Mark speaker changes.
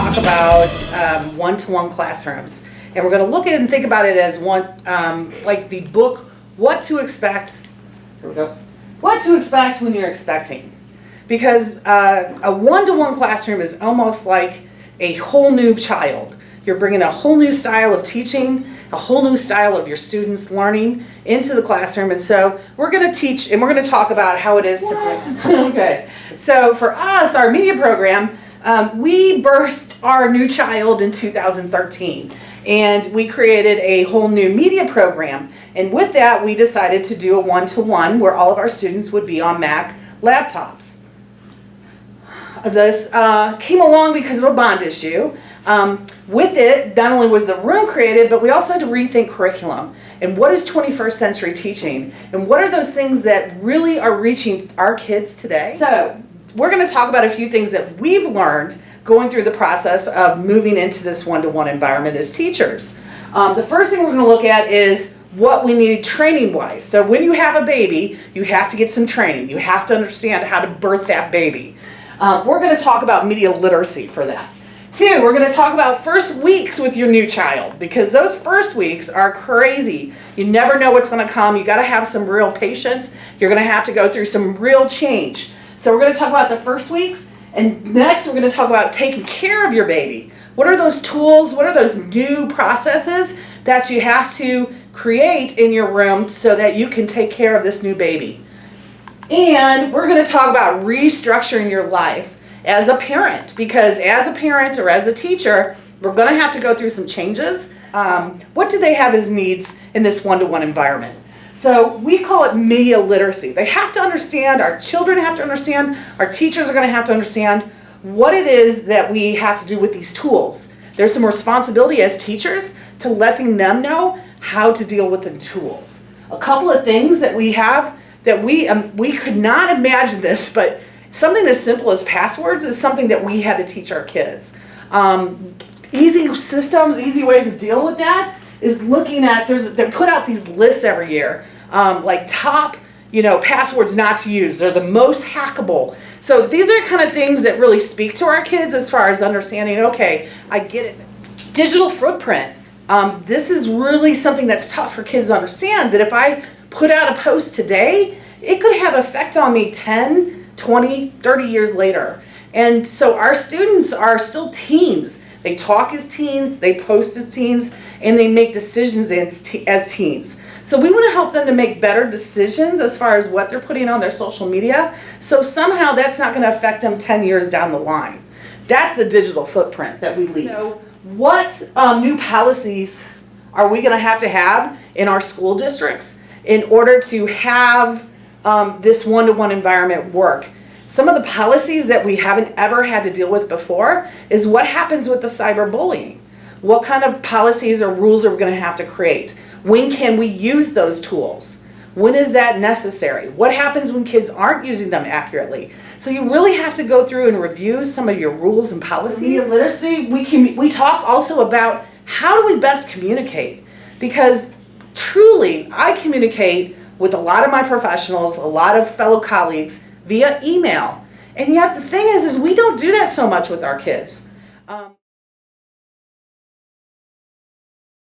Speaker 1: talk about one-to-one classrooms. And we're going to look at it and think about it as one, like the book, What to Expect. Here we go. What to Expect When You're Expecting. Because a one-to-one classroom is almost like a whole new child. You're bringing a whole new style of teaching, a whole new style of your students learning into the classroom. And so we're going to teach and we're going to talk about how it is to bring. Okay. So for us, our media program, we birthed our new child in 2013. And we created a whole new media program. And with that, we decided to do a one-to-one where all of our students would be on Mac laptops. This came along because of a bond issue. With it, not only was the room created, but we also had to rethink curriculum. And what is 21st century teaching? And what are those things that really are reaching our kids today? So we're going to talk about a few things that we've learned going through the process of moving into this one-to-one environment as teachers. The first thing we're going to look at is what we need training-wise. So when you have a baby, you have to get some training. You have to understand how to birth that baby. We're going to talk about media literacy for that. Two, we're going to talk about first weeks with your new child, because those first weeks are crazy. You never know what's going to come. You got to have some real patience. You're going to have to go through some real change. So we're going to talk about the first weeks, and next we're going to talk about taking care of your baby. What are those tools? What are those new processes that you have to create in your room so that you can take care of this new baby? And we're going to talk about restructuring your life as a parent, because as a parent or as a teacher, we're going to have to go through some changes. What do they have as needs in this one-to-one environment? So we call it media literacy. They have to understand, our children have to understand, our teachers are going to have to understand what it is that we have to do with these tools. There's some responsibility as teachers to letting them know how to deal with the tools. A couple of things that we have that we could not imagine this, but something as simple as passwords is something that we had to teach our kids. Easy systems, easy ways to deal with that is looking at, they put out these lists every year, like top, passwords not to use. They're the most hackable. So these are kind of things that really speak to our kids as far as understanding, okay, I get it. Digital footprint. This is really something that's tough for kids to understand, that if I put out a post today, it could have effect on me 10, 20, 30 years later. And so our students are still teens. They talk as teens, they post as teens, and they make decisions as teens. So we want to help them to make better decisions as far as what they're putting on their social media. So somehow that's not going to affect them 10 years down the line. That's the digital footprint that we leave. So what new policies are we going to have in our school districts in order to have this one-to-one environment work? Some of the policies that we haven't ever had to deal with before is what happens with the cyberbullying. What kind of policies or rules are we going to have to create? When can we use those tools? When is that necessary? What happens when kids aren't using them accurately? So you really have to go through and review some of your rules and policies. Media literacy, we talk also about how do we best communicate? Because truly, I communicate with a lot of my professionals, a lot of fellow colleagues, via email. And yet the thing is we don't do that so much with our kids.